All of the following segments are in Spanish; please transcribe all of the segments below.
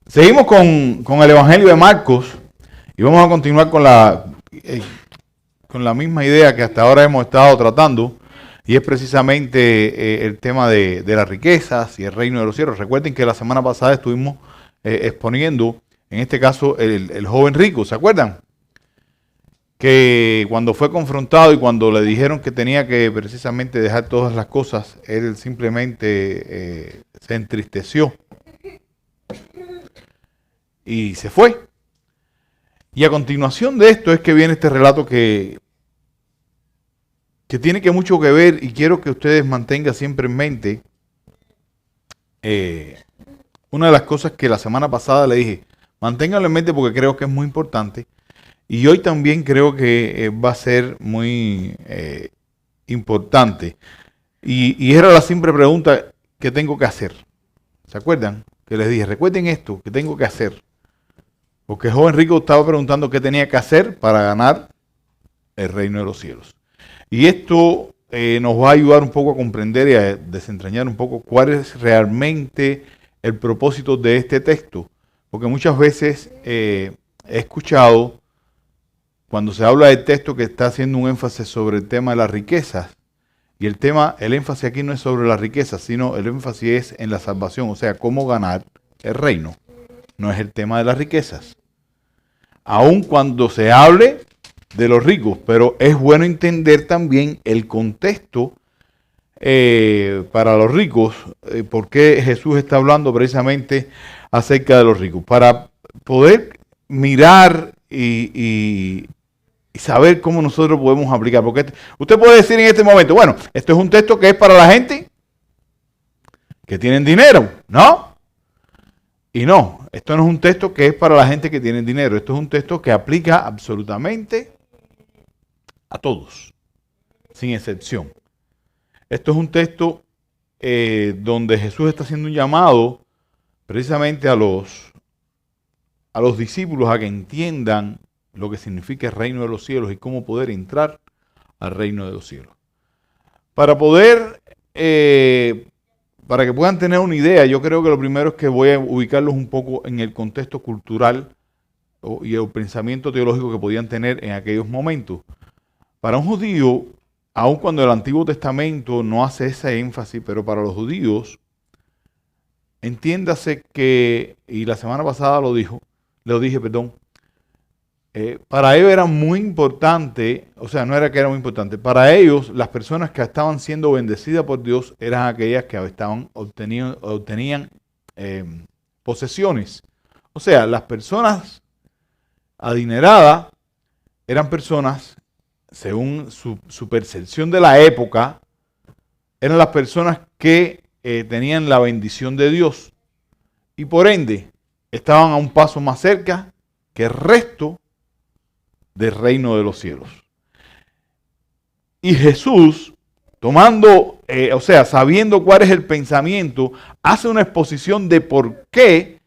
Seguimos con el Evangelio de Marcos y vamos a continuar con la misma idea que hasta ahora hemos estado tratando, y es precisamente el tema de las riquezas y el reino de los cielos. Recuerden que la semana pasada estuvimos exponiendo, en este caso, el joven rico, ¿se acuerdan? Que cuando fue confrontado y cuando le dijeron que tenía que precisamente dejar todas las cosas, él simplemente se entristeció y se fue. Y a continuación de esto es que viene este relato que tiene mucho que ver, y quiero que ustedes mantengan siempre en mente una de las cosas que la semana pasada le dije. Manténganlo en mente porque creo que es muy importante. Y hoy también creo que va a ser muy importante. Y era la simple pregunta: ¿qué tengo que hacer? ¿Se acuerdan? Que les dije, recuerden esto, ¿qué tengo que hacer? Porque el joven rico estaba preguntando qué tenía que hacer para ganar el reino de los cielos. Y esto nos va a ayudar un poco a comprender y a desentrañar un poco cuál es realmente el propósito de este texto. Porque muchas veces he escuchado, cuando se habla del texto, que está haciendo un énfasis sobre el tema de las riquezas. Y el énfasis aquí no es sobre las riquezas, sino el énfasis es en la salvación, o sea, cómo ganar el reino. No es el tema de las riquezas. Aun cuando se hable de los ricos, pero es bueno entender también el contexto para los ricos, por qué Jesús está hablando precisamente acerca de los ricos, para poder mirar y saber cómo nosotros podemos aplicar. Porque usted puede decir en este momento, bueno, esto es un texto que es para la gente que tienen dinero, ¿no? Y no, esto no es un texto que es para la gente que tiene dinero. Esto es un texto que aplica absolutamente a todos, sin excepción. Esto es un texto donde Jesús está haciendo un llamado precisamente a los discípulos a que entiendan lo que significa el reino de los cielos y cómo poder entrar al reino de los cielos. Para que puedan tener una idea, yo creo que lo primero es que voy a ubicarlos un poco en el contexto cultural y el pensamiento teológico que podían tener en aquellos momentos. Para un judío, aun cuando el Antiguo Testamento no hace ese énfasis, pero para los judíos, entiéndase que, y la semana pasada lo dije, para ellos era muy importante, o sea, no era que era muy importante, para ellos las personas que estaban siendo bendecidas por Dios eran aquellas que obtenían posesiones. O sea, las personas adineradas eran personas, según su percepción de la época, eran las personas que tenían la bendición de Dios y por ende estaban a un paso más cerca que el resto del reino de los cielos. Y Jesús, sabiendo cuál es el pensamiento, hace una exposición de por qué,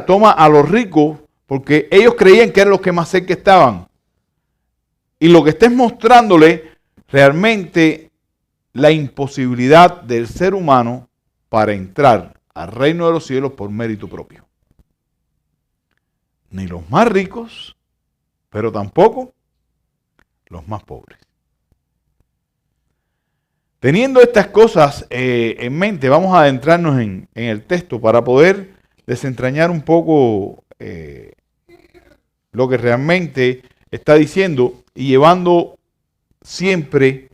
toma a los ricos, porque ellos creían que eran los que más cerca estaban. Y lo que está es mostrándole realmente la imposibilidad del ser humano para entrar al reino de los cielos por mérito propio. Ni los más ricos, pero tampoco los más pobres. Teniendo estas cosas en mente, vamos a adentrarnos en el texto para poder desentrañar un poco lo que realmente está diciendo y llevando siempre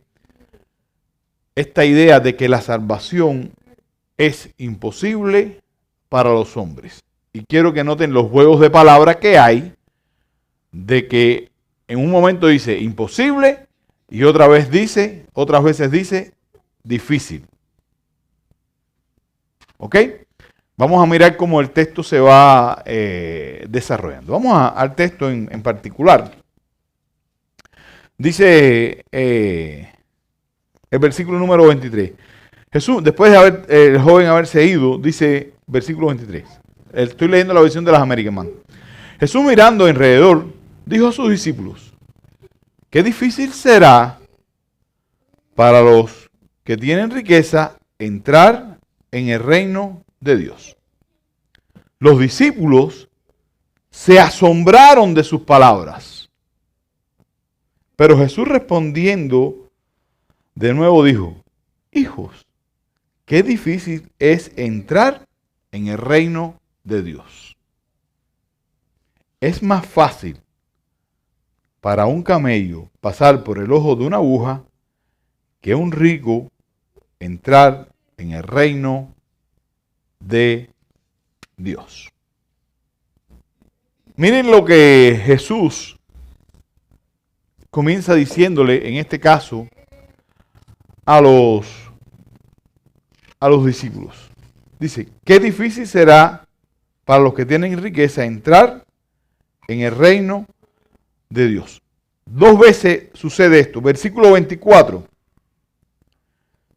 esta idea de que la salvación es imposible para los hombres. Y quiero que noten los juegos de palabras que hay, de que en un momento dice imposible y otras veces dice difícil. ¿Ok? Vamos a mirar cómo el texto se va desarrollando. Vamos al texto en particular. Dice el versículo número 23. Jesús, después de el joven haberse ido, dice versículo 23. Estoy leyendo la versión de las Américas, hermano. Jesús, mirando alrededor, dijo a sus discípulos: qué difícil será para los que tienen riqueza entrar en el reino de Dios. Los discípulos se asombraron de sus palabras. Pero Jesús respondiendo de nuevo dijo, hijos, qué difícil es entrar en el reino de Dios. Es más fácil para un camello pasar por el ojo de una aguja que un rico entrar en el reino de Dios. Miren lo que Jesús comienza diciéndole en este caso a los discípulos. Dice, qué difícil será para los que tienen riqueza entrar en el reino de Dios. 2 veces sucede esto. Versículo 24.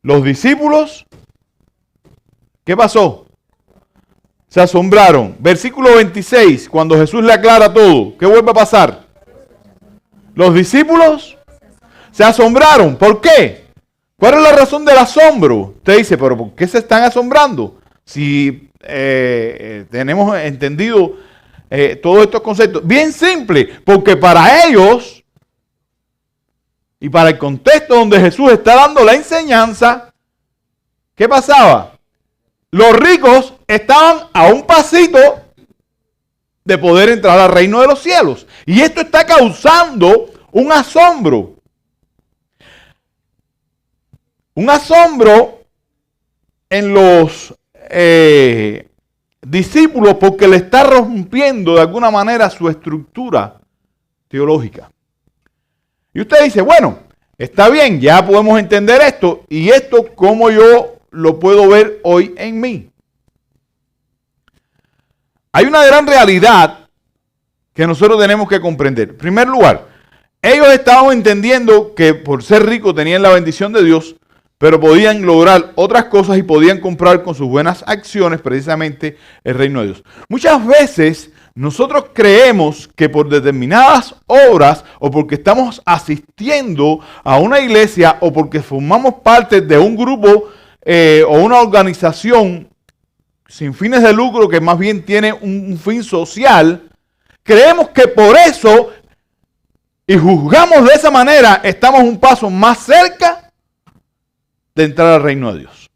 Los discípulos, ¿qué pasó? Se asombraron. Versículo 26, cuando Jesús le aclara todo, ¿qué vuelve a pasar? Los discípulos se asombraron. ¿Por qué? ¿Cuál es la razón del asombro? Usted dice, pero ¿por qué se están asombrando? Si tenemos entendido todos estos conceptos. Bien simple, porque para ellos y para el contexto donde Jesús está dando la enseñanza, ¿qué pasaba? Los ricos estaban a un pasito de poder entrar al reino de los cielos. Y esto está causando un asombro. Un asombro en los discípulos porque le está rompiendo de alguna manera su estructura teológica. Y usted dice, bueno, está bien, ya podemos entender esto. ¿Y esto cómo yo lo puedo ver hoy en mí? Hay una gran realidad que nosotros tenemos que comprender. En primer lugar, ellos estaban entendiendo que por ser ricos tenían la bendición de Dios, pero podían lograr otras cosas y podían comprar con sus buenas acciones precisamente el reino de Dios. Muchas veces nosotros creemos que por determinadas obras o porque estamos asistiendo a una iglesia o porque formamos parte de un grupo o una organización sin fines de lucro que más bien tiene un fin social, creemos que por eso y juzgamos de esa manera estamos un paso más cerca de entrar al reino de Dios.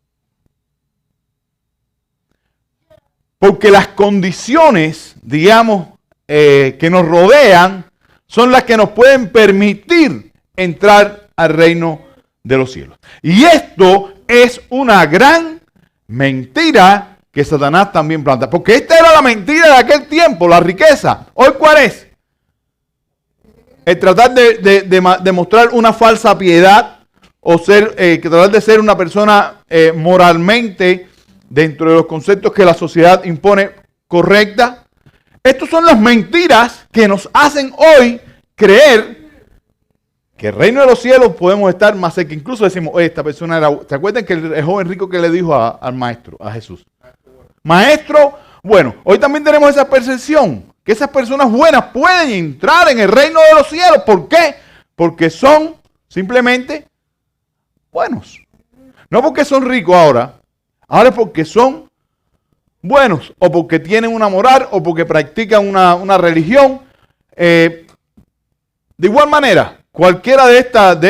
Porque las condiciones, digamos, que nos rodean son las que nos pueden permitir entrar al reino de los cielos. Y esto es una gran mentira que Satanás también planta. Porque esta era la mentira de aquel tiempo, la riqueza. ¿Hoy cuál es? El tratar de mostrar una falsa piedad o tratar de ser una persona moralmente dentro de los conceptos que la sociedad impone correcta. Estas son las mentiras que nos hacen hoy creer que el reino de los cielos podemos estar más cerca. Incluso decimos, oye, esta persona era... ¿Se acuerdan que el joven rico que le dijo al maestro, a Jesús? Maestro, bueno, hoy también tenemos esa percepción, que esas personas buenas pueden entrar en el reino de los cielos. ¿Por qué? Porque son simplemente buenos. No porque son ricos ahora es porque son buenos, o porque tienen una moral, o porque practican una religión. De igual manera, cualquiera de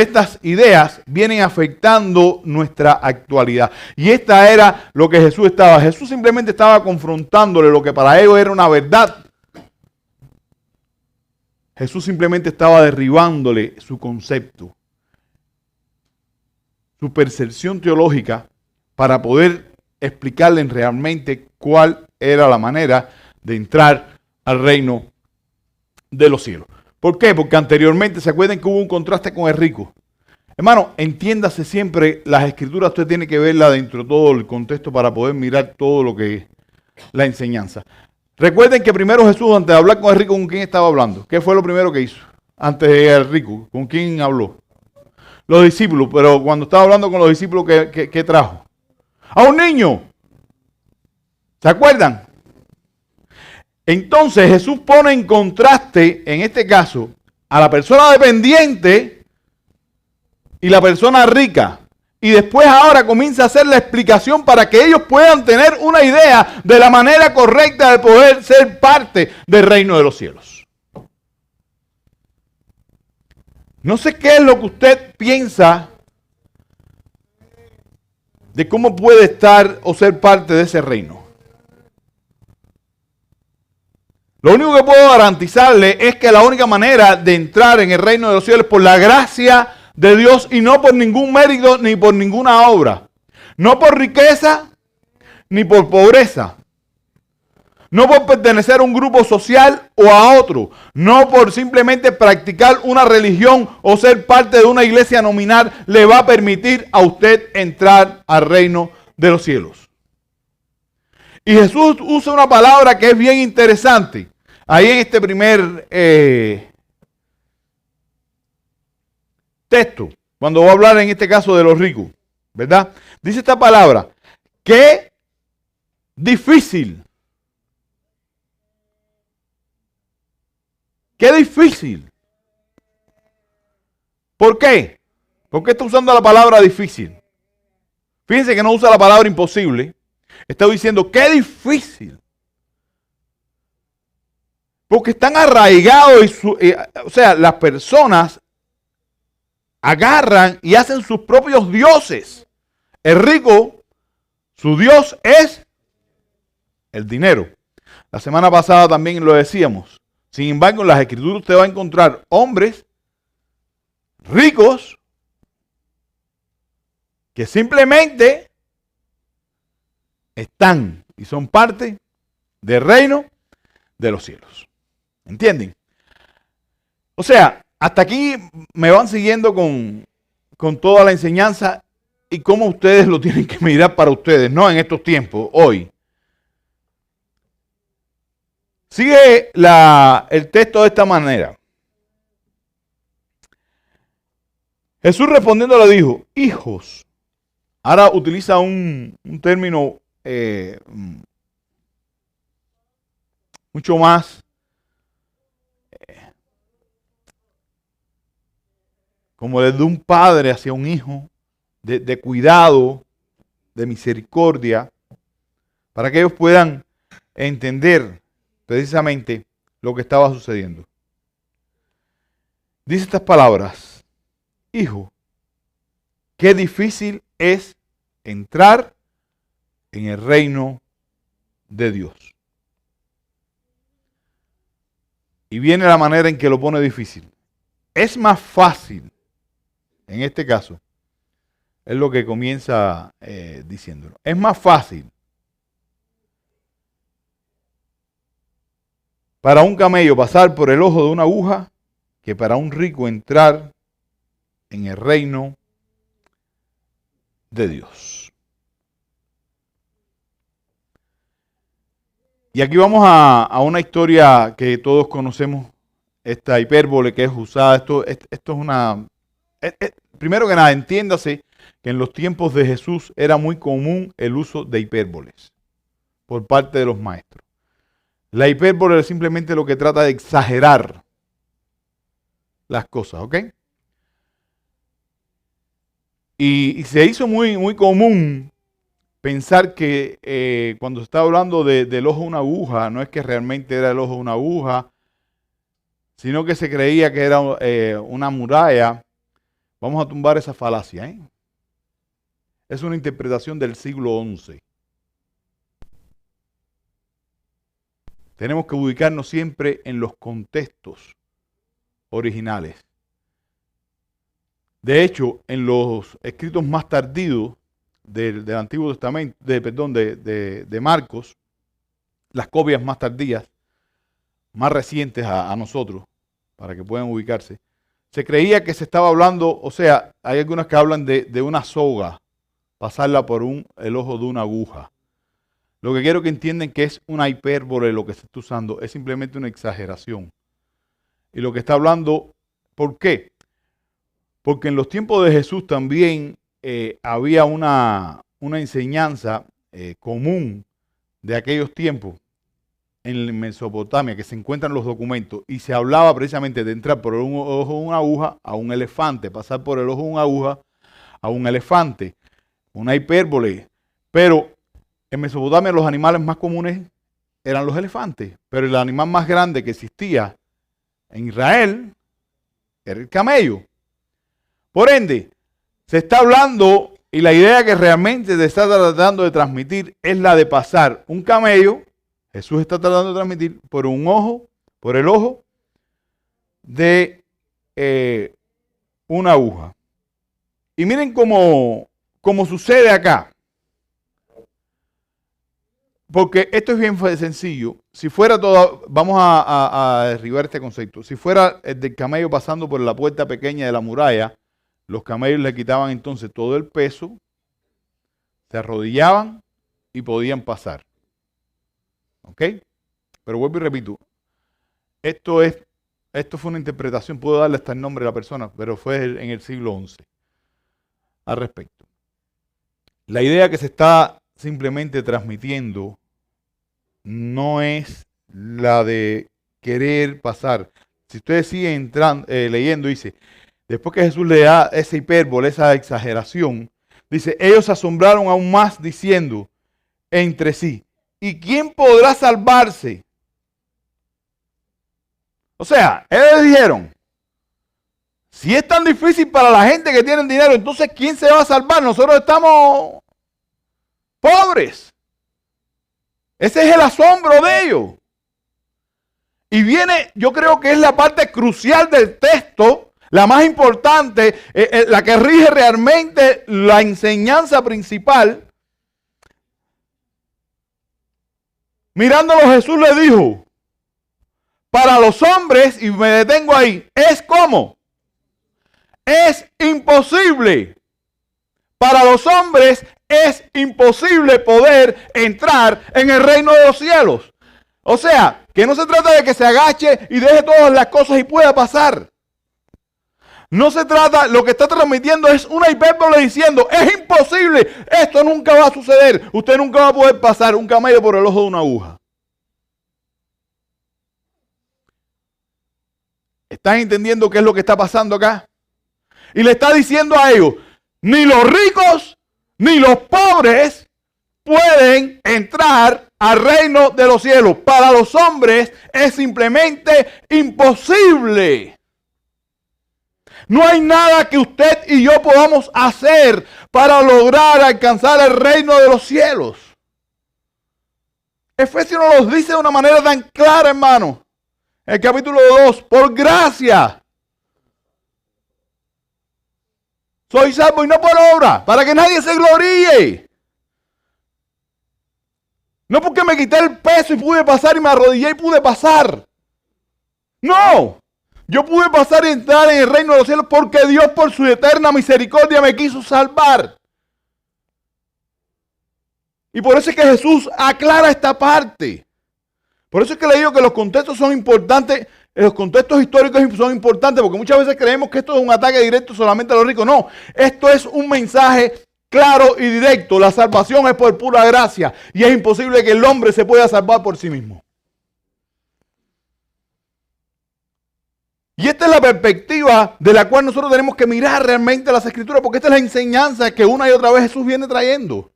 estas ideas vienen afectando nuestra actualidad. Y esta era lo que Jesús simplemente estaba confrontándole lo que para ellos era una verdad. Jesús simplemente estaba derribándole su concepto, su percepción teológica, para poder explicarle realmente cuál era la manera de entrar al reino de los cielos. ¿Por qué? Porque anteriormente, ¿se acuerdan que hubo un contraste con el rico? Hermano, entiéndase siempre, las escrituras usted tiene que verla dentro de todo el contexto para poder mirar todo lo que es la enseñanza. Recuerden que primero Jesús, antes de hablar con el rico, ¿con quién estaba hablando? ¿Qué fue lo primero que hizo? Antes del rico, ¿con quién habló? Los discípulos, pero cuando estaba hablando con los discípulos, ¿qué trajo? A un niño. ¿Se acuerdan? Entonces Jesús pone en contraste, en este caso, a la persona dependiente y la persona rica. Y después ahora comienza a hacer la explicación para que ellos puedan tener una idea de la manera correcta de poder ser parte del reino de los cielos. No sé qué es lo que usted piensa de cómo puede estar o ser parte de ese reino. Lo único que puedo garantizarle es que la única manera de entrar en el reino de los cielos es por la gracia de Dios y no por ningún mérito ni por ninguna obra. No por riqueza ni por pobreza. No por pertenecer a un grupo social o a otro. No por simplemente practicar una religión o ser parte de una iglesia nominal le va a permitir a usted entrar al reino de los cielos. Y Jesús usa una palabra que es bien interesante. Ahí en este primer texto, cuando va a hablar en este caso de los ricos, ¿verdad? Dice esta palabra, qué difícil. Qué difícil. ¿Por qué? ¿Por qué está usando la palabra difícil? Fíjense que no usa la palabra imposible. Está diciendo qué difícil. Porque están arraigados, o sea, las personas agarran y hacen sus propios dioses. El rico, su dios es el dinero. La semana pasada también lo decíamos. Sin embargo, en las escrituras usted va a encontrar hombres ricos que simplemente están y son parte del reino de los cielos. ¿Entienden? O sea, hasta aquí me van siguiendo con toda la enseñanza y cómo ustedes lo tienen que mirar para ustedes, ¿no? En estos tiempos, hoy. Sigue el texto de esta manera. Jesús respondiendo le dijo, hijos. Ahora utiliza un término mucho más como desde un padre hacia un hijo, de cuidado, de misericordia, para que ellos puedan entender precisamente lo que estaba sucediendo. Dice estas palabras, hijo, qué difícil es entrar en el reino de Dios. Y viene la manera en que lo pone difícil. Es más fácil, en este caso, es lo que comienza diciéndolo. Es más fácil para un camello pasar por el ojo de una aguja que para un rico entrar en el reino de Dios. Y aquí vamos a una historia que todos conocemos, esta hipérbole que es usada. Esto es una... primero que nada, entiéndase que en los tiempos de Jesús era muy común el uso de hipérboles por parte de los maestros. La hipérbole es simplemente lo que trata de exagerar las cosas, ¿ok? Y se hizo muy común pensar que cuando se está hablando del ojo de una aguja, no es que realmente era el ojo de una aguja, sino que se creía que era una muralla. Vamos a tumbar esa falacia, ¿eh? Es una interpretación del siglo XI. Tenemos que ubicarnos siempre en los contextos originales. De hecho, en los escritos más tardíos del Antiguo Testamento, de Marcos, las copias más tardías, más recientes a nosotros, para que puedan ubicarse, se creía que se estaba hablando, o sea, hay algunas que hablan de una soga, pasarla por el ojo de una aguja. Lo que quiero que entiendan que es una hipérbole lo que se está usando, es simplemente una exageración. Y lo que está hablando, ¿por qué? Porque en los tiempos de Jesús también había una enseñanza común de aquellos tiempos en Mesopotamia, que se encuentran los documentos, y se hablaba precisamente de entrar por un ojo de una aguja a un elefante, pasar por el ojo de una aguja a un elefante, una hipérbole. Pero en Mesopotamia los animales más comunes eran los elefantes, pero el animal más grande que existía en Israel era el camello. Por ende, se está hablando, y la idea que realmente se está tratando de transmitir es la de pasar un camello. Jesús está tratando de transmitir por el ojo de una aguja. Y miren cómo sucede acá. Porque esto es bien sencillo. Si fuera todo, vamos a derribar este concepto. Si fuera el del camello pasando por la puerta pequeña de la muralla, los camellos le quitaban entonces todo el peso, se arrodillaban y podían pasar. ¿Ok? Pero vuelvo y repito, esto fue una interpretación, puedo darle hasta el nombre de la persona, pero fue en el siglo XI al respecto. La idea que se está simplemente transmitiendo no es la de querer pasar. Si ustedes siguen leyendo, dice, después que Jesús le da esa hipérbole, esa exageración, dice, ellos se asombraron aún más diciendo entre sí, ¿y quién podrá salvarse? O sea, ellos dijeron, si es tan difícil para la gente que tiene dinero, entonces ¿quién se va a salvar? Nosotros estamos pobres. Ese es el asombro de ellos. Y viene, yo creo que es la parte crucial del texto, la más importante, la que rige realmente la enseñanza principal. Mirándolo, Jesús le dijo, para los hombres, y me detengo ahí, es como, es imposible. Para los hombres es imposible poder entrar en el reino de los cielos. O sea, que no se trata de que se agache y deje todas las cosas y pueda pasar. No se trata, lo que está transmitiendo es una hipérbole diciendo, es imposible, esto nunca va a suceder, usted nunca va a poder pasar un camello por el ojo de una aguja. ¿Están entendiendo qué es lo que está pasando acá? Y le está diciendo a ellos, ni los ricos ni los pobres pueden entrar al reino de los cielos. Para los hombres es simplemente imposible. No hay nada que usted y yo podamos hacer para lograr alcanzar el reino de los cielos. Efesios nos lo dice de una manera tan clara, hermano. El capítulo 2, por gracia soy salvo y no por obra, para que nadie se gloríe. No porque me quité el peso y pude pasar y me arrodillé y pude pasar. No, yo pude pasar y entrar en el reino de los cielos porque Dios por su eterna misericordia me quiso salvar. Y por eso es que Jesús aclara esta parte. Por eso es que le digo que los contextos son importantes, los contextos históricos son importantes, porque muchas veces creemos que esto es un ataque directo solamente a los ricos. No, esto es un mensaje claro y directo. La salvación es por pura gracia y es imposible que el hombre se pueda salvar por sí mismo. Y esta es la perspectiva de la cual nosotros tenemos que mirar realmente las Escrituras, porque esta es la enseñanza que una y otra vez Jesús viene trayendo.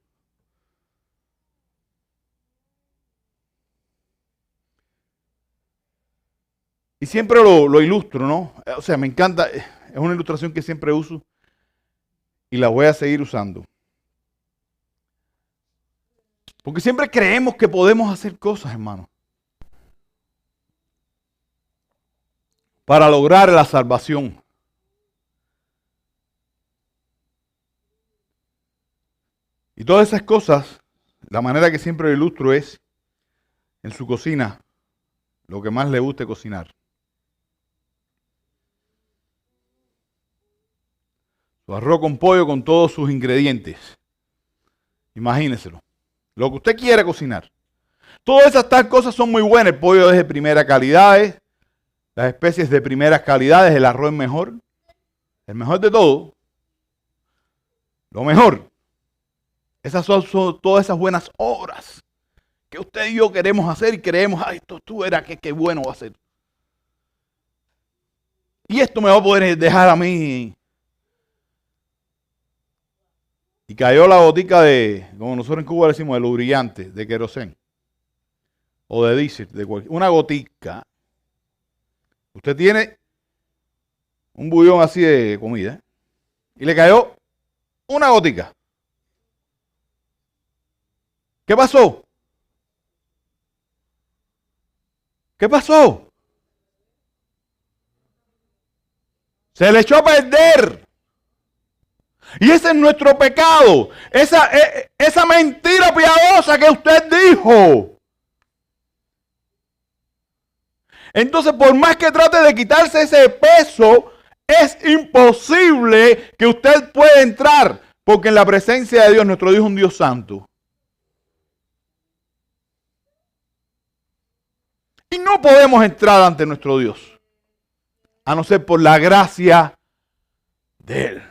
Y siempre lo ilustro, ¿no? O sea, me encanta, es una ilustración que siempre uso y la voy a seguir usando. Porque siempre creemos que podemos hacer cosas, hermano, para lograr la salvación. Y todas esas cosas, la manera que siempre lo ilustro es en su cocina, lo que más le guste cocinar. Su arroz con pollo con todos sus ingredientes. Imagíneselo. Lo que usted quiera cocinar. Todas esas tal cosas son muy buenas. El pollo es de primera calidad. Las especies de primeras calidades. El arroz es mejor. El mejor de todo. Lo mejor. Esas son todas esas buenas obras que usted y yo queremos hacer y creemos, ay, esto tú verás qué bueno va a ser. Y esto me va a poder dejar a mí cayó la gotica de, como nosotros en Cuba decimos, de lubricante, de querosén, o de diésel, una gotica. Usted tiene un bullón así de comida, y le cayó una gotica. ¿Qué pasó? ¿Qué pasó? Se le echó a perder. Y ese es nuestro pecado. Esa mentira piadosa que usted dijo. Entonces, por más que trate de quitarse ese peso, es imposible que usted pueda entrar. Porque en la presencia de Dios, nuestro Dios es un Dios santo. Y no podemos entrar ante nuestro Dios, a no ser por la gracia de Él.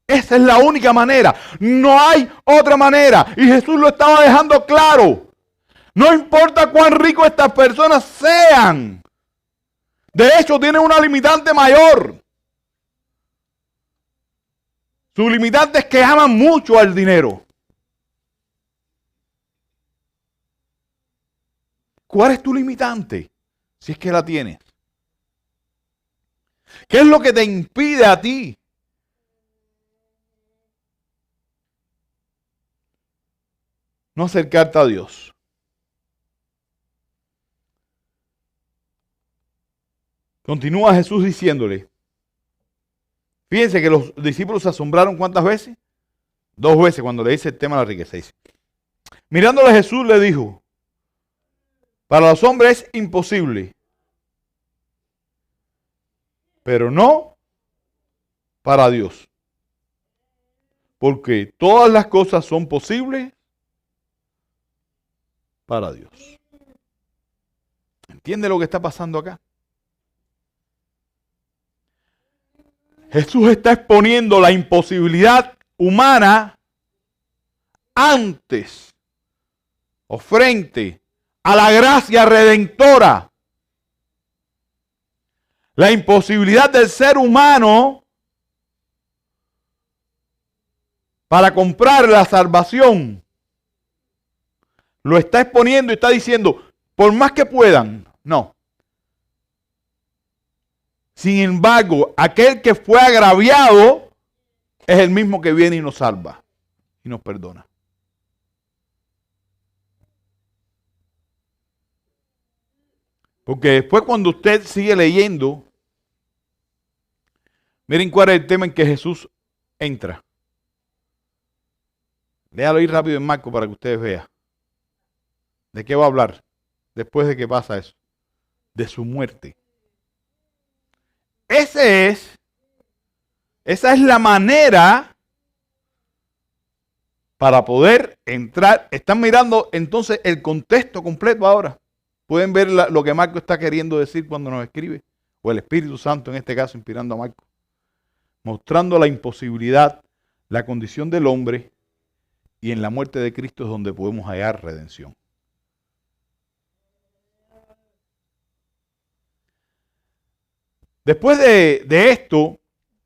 Esa es la única manera. No hay otra manera. Y Jesús lo estaba dejando claro. No importa cuán ricos estas personas sean. De hecho, tienen una limitante mayor. Su limitante es que aman mucho al dinero. ¿Cuál es tu limitante? Si es que la tienes. ¿Qué es lo que te impide a ti no acercarte a Dios? Continúa Jesús diciéndole. Fíjense que los discípulos se asombraron ¿cuántas veces? 2 veces cuando le dice el tema de la riqueza. Dice, mirándole Jesús le dijo, para los hombres es imposible, pero no para Dios. Porque todas las cosas son posibles para Dios. ¿Entiende lo que está pasando acá? Jesús está exponiendo la imposibilidad humana antes o frente a la gracia redentora. La imposibilidad del ser humano para comprar la salvación. Lo está exponiendo y está diciendo, por más que puedan, no. Sin embargo, aquel que fue agraviado es el mismo que viene y nos salva y nos perdona. Porque después cuando usted sigue leyendo, miren cuál es el tema en que Jesús entra. Léalo ahí rápido en Marcos para que ustedes vean. ¿De qué va a hablar después de que pasa eso? De su muerte. Esa es la manera para poder entrar. Están mirando entonces el contexto completo ahora. Pueden ver lo que Marco está queriendo decir cuando nos escribe. O el Espíritu Santo en este caso inspirando a Marco. Mostrando la imposibilidad, la condición del hombre y en la muerte de Cristo es donde podemos hallar redención. Después de esto,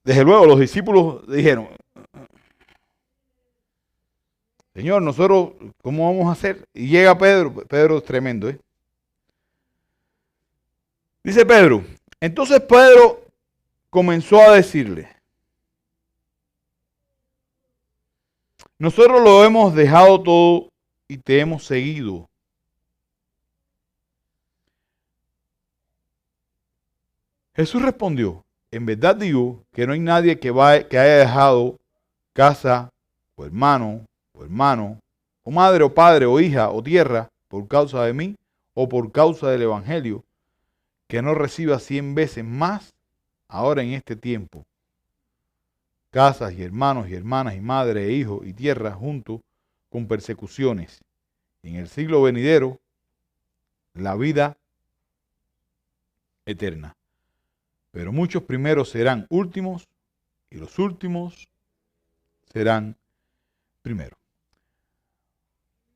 desde luego los discípulos dijeron, Señor, nosotros, ¿cómo vamos a hacer? Y llega Pedro, Pedro es tremendo, ¿eh? Dice Pedro, entonces Pedro comenzó a decirle, nosotros lo hemos dejado todo y te hemos seguido. Jesús respondió, en verdad digo que no hay nadie que haya dejado casa o hermano, o madre o padre o hija o tierra por causa de mí o por causa del evangelio, que no reciba 100 veces más ahora en este tiempo. Casas y hermanos y hermanas y madre e hijos y tierra junto con persecuciones. En el siglo venidero, la vida eterna. Pero muchos primeros serán últimos y los últimos serán primeros.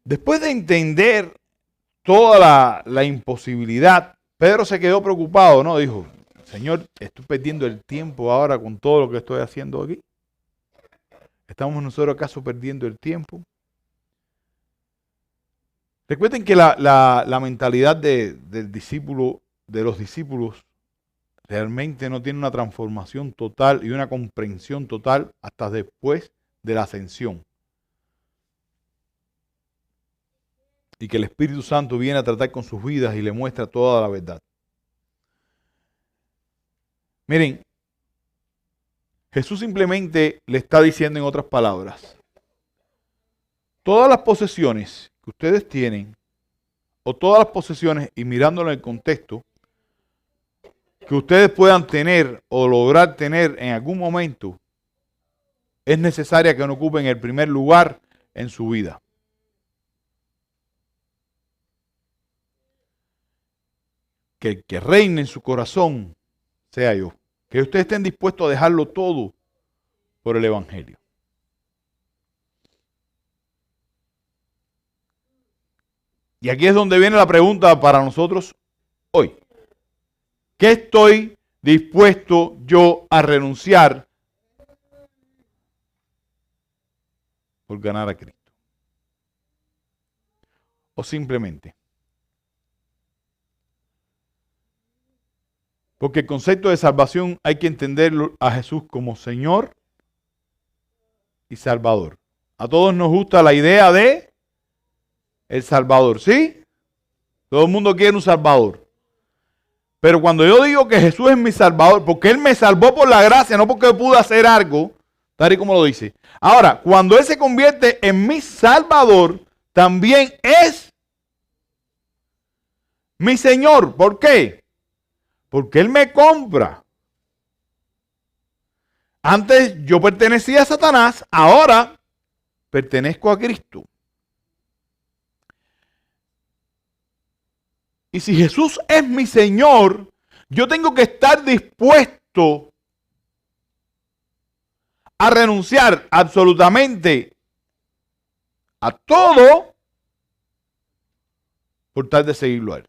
Después de entender toda la imposibilidad, Pedro se quedó preocupado, ¿no? Dijo, Señor, estoy perdiendo el tiempo ahora con todo lo que estoy haciendo aquí. ¿Estamos nosotros acaso perdiendo el tiempo? Recuerden que la mentalidad del discípulo, de los discípulos, realmente no tiene una transformación total y una comprensión total hasta después de la ascensión. Y que el Espíritu Santo viene a tratar con sus vidas y le muestra toda la verdad. Miren, Jesús simplemente le está diciendo en otras palabras, todas las posesiones que ustedes tienen, o todas las posesiones, y mirándolo en el contexto, que ustedes puedan tener o lograr tener en algún momento, es necesaria que no ocupen el primer lugar en su vida. Que el que reine en su corazón sea yo. Que ustedes estén dispuestos a dejarlo todo por el Evangelio. Y aquí es donde viene la pregunta para nosotros hoy. ¿Qué estoy dispuesto yo a renunciar por ganar a Cristo? O simplemente. Porque el concepto de salvación hay que entenderlo a Jesús como Señor y Salvador. A todos nos gusta la idea de el Salvador, ¿sí? Todo el mundo quiere un Salvador. Pero cuando yo digo que Jesús es mi Salvador, porque Él me salvó por la gracia, no porque pude hacer algo, tal y como lo dice. Ahora, cuando Él se convierte en mi Salvador, también es mi Señor. ¿Por qué? Porque Él me compra. Antes yo pertenecía a Satanás, ahora pertenezco a Cristo. Y si Jesús es mi Señor, yo tengo que estar dispuesto a renunciar absolutamente a todo por tal de seguirlo a Él.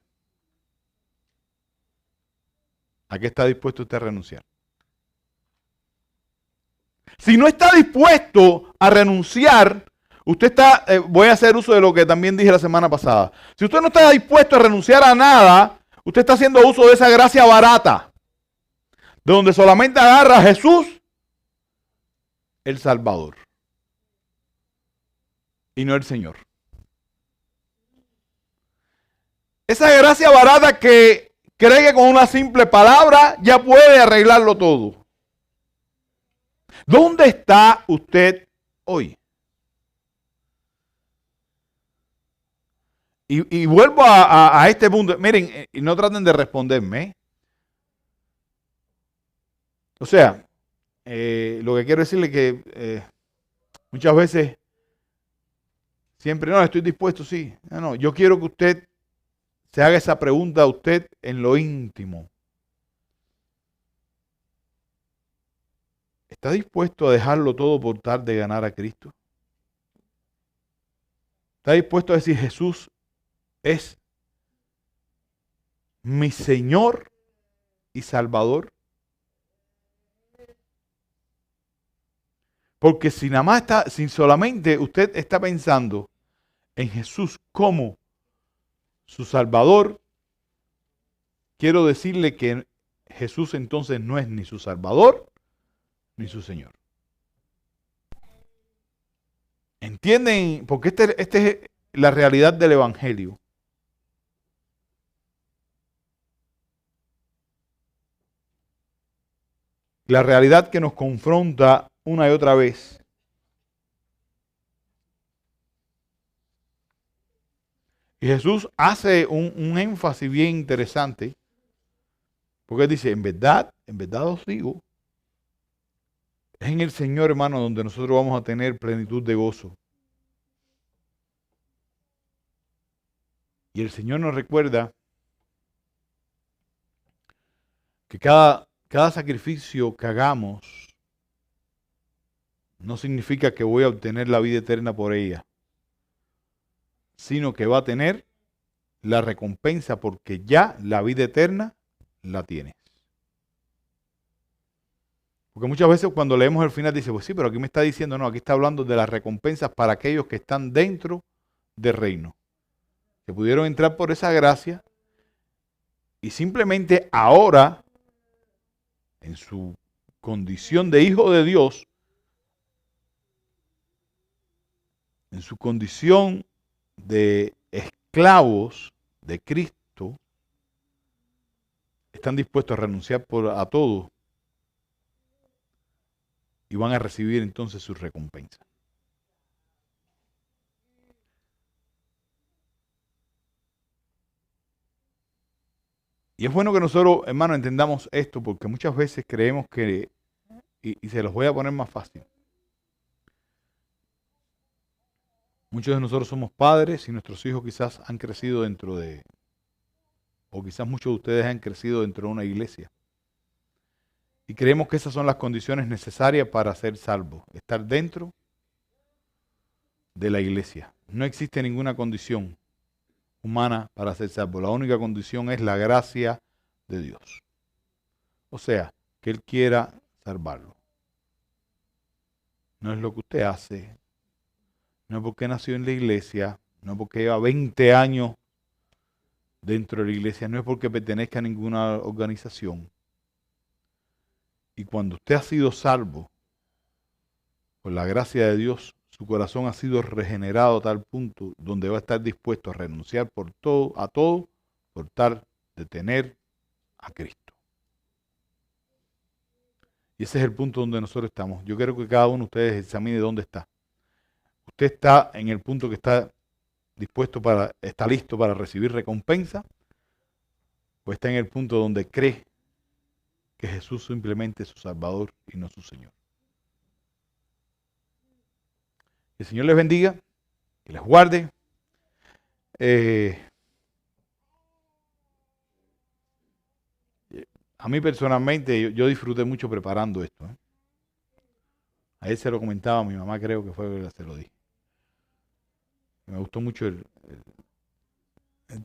¿A qué está dispuesto usted a renunciar? Si no está dispuesto a renunciar, usted está, voy a hacer uso de lo que también dije la semana pasada. Si usted no está dispuesto a renunciar a nada, usted está haciendo uso de esa gracia barata, de donde solamente agarra a Jesús, el Salvador, y no el Señor. Esa gracia barata que cree que con una simple palabra ya puede arreglarlo todo. ¿Dónde está usted hoy? Y vuelvo a este punto. Miren, y no traten de responderme. O sea, lo que quiero decirle es que muchas veces, siempre, no, estoy dispuesto, sí. No, yo quiero que usted se haga esa pregunta a usted en lo íntimo. ¿Está dispuesto a dejarlo todo por tal de ganar a Cristo? ¿Está dispuesto a decir, Jesús es mi Señor y Salvador? Porque si nada más está, si solamente usted está pensando en Jesús como su Salvador, quiero decirle que Jesús entonces no es ni su Salvador ni su Señor. ¿Entienden? Porque esta es la realidad del Evangelio. La realidad que nos confronta una y otra vez. Y Jesús hace un énfasis bien interesante, porque él dice, en verdad os digo, es en el Señor, hermano, donde nosotros vamos a tener plenitud de gozo. Y el Señor nos recuerda que cada sacrificio que hagamos no significa que voy a obtener la vida eterna por ella, sino que va a tener la recompensa porque ya la vida eterna la tienes. Porque muchas veces cuando leemos el final dice, pues sí, pero aquí me está diciendo, no, aquí está hablando de las recompensas para aquellos que están dentro del reino, que pudieron entrar por esa gracia y simplemente ahora, en su condición de hijo de Dios, en su condición de esclavos de Cristo, están dispuestos a renunciar a todo y van a recibir entonces su recompensa. Y es bueno que nosotros, hermanos, entendamos esto, porque muchas veces creemos que, y se los voy a poner más fácil, muchos de nosotros somos padres y nuestros hijos quizás han crecido dentro de, o quizás muchos de ustedes han crecido dentro de una iglesia. Y creemos que esas son las condiciones necesarias para ser salvos, estar dentro de la iglesia. No existe ninguna condición humana para ser salvo. La única condición es la gracia de Dios. O sea, que Él quiera salvarlo. No es lo que usted hace, no es porque nació en la iglesia, no es porque lleva 20 años dentro de la iglesia, no es porque pertenezca a ninguna organización. Y cuando usted ha sido salvo, por la gracia de Dios, su corazón ha sido regenerado a tal punto donde va a estar dispuesto a renunciar a todo, por tal de tener a Cristo. Y ese es el punto donde nosotros estamos. Yo quiero que cada uno de ustedes examine dónde está. ¿Usted está en el punto que está está listo para recibir recompensa? ¿O está en el punto donde cree que Jesús simplemente es su Salvador y no su Señor? Que el Señor les bendiga, que les guarde. A mí personalmente, yo disfruté mucho preparando esto. A él se lo comentaba a mi mamá, creo que fue que se lo dije. Me gustó mucho el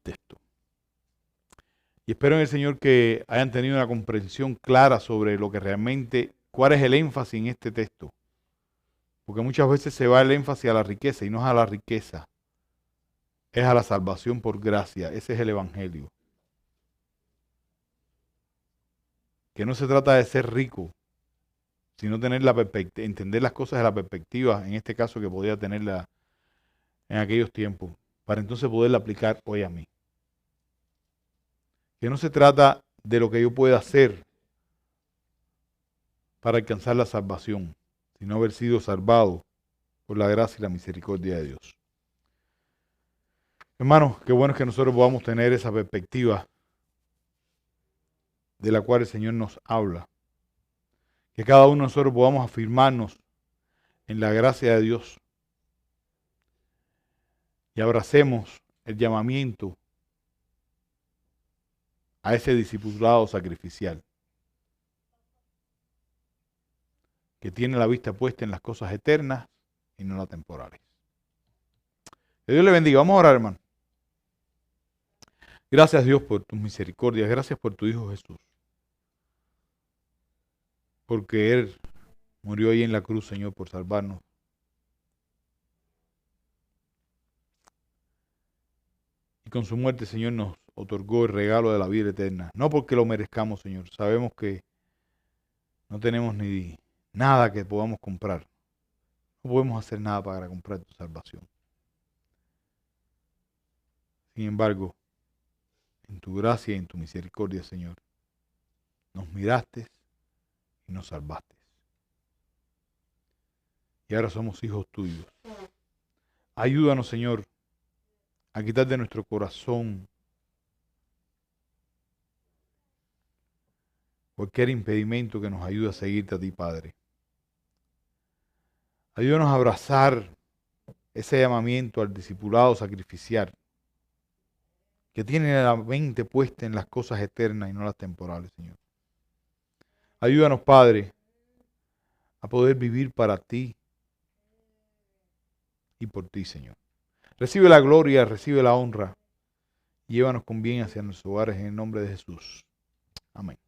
texto. Y espero en el Señor que hayan tenido una comprensión clara sobre lo que realmente, cuál es el énfasis en este texto. Porque muchas veces se va el énfasis a la riqueza y no es a la riqueza. Es a la salvación por gracia. Ese es el Evangelio. Que no se trata de ser rico, sino tener entender las cosas de la perspectiva, en este caso que podía tenerla en aquellos tiempos, para entonces poderla aplicar hoy a mí. Que no se trata de lo que yo pueda hacer para alcanzar la salvación, sino haber sido salvado por la gracia y la misericordia de Dios. Hermanos, qué bueno es que nosotros podamos tener esa perspectiva de la cual el Señor nos habla. Que cada uno de nosotros podamos afirmarnos en la gracia de Dios y abracemos el llamamiento a ese discipulado sacrificial que tiene la vista puesta en las cosas eternas y no las temporales. Que Dios le bendiga. Vamos a orar, hermano. Gracias, Dios, por tus misericordias. Gracias por tu Hijo Jesús. Porque Él murió ahí en la cruz, Señor, por salvarnos. Y con su muerte, Señor, nos otorgó el regalo de la vida eterna. No porque lo merezcamos, Señor. Sabemos que no tenemos ni nada que podamos comprar. No podemos hacer nada para comprar tu salvación. Sin embargo, en tu gracia y en tu misericordia, Señor, nos miraste y nos salvaste. Y ahora somos hijos tuyos. Ayúdanos, Señor, a quitar de nuestro corazón cualquier impedimento que nos ayude a seguirte a ti, Padre. Ayúdanos a abrazar ese llamamiento al discipulado sacrificial que tiene la mente puesta en las cosas eternas y no las temporales, Señor. Ayúdanos, Padre, a poder vivir para ti y por ti, Señor. Recibe la gloria, recibe la honra. Llévanos con bien hacia nuestros hogares en el nombre de Jesús. Amén.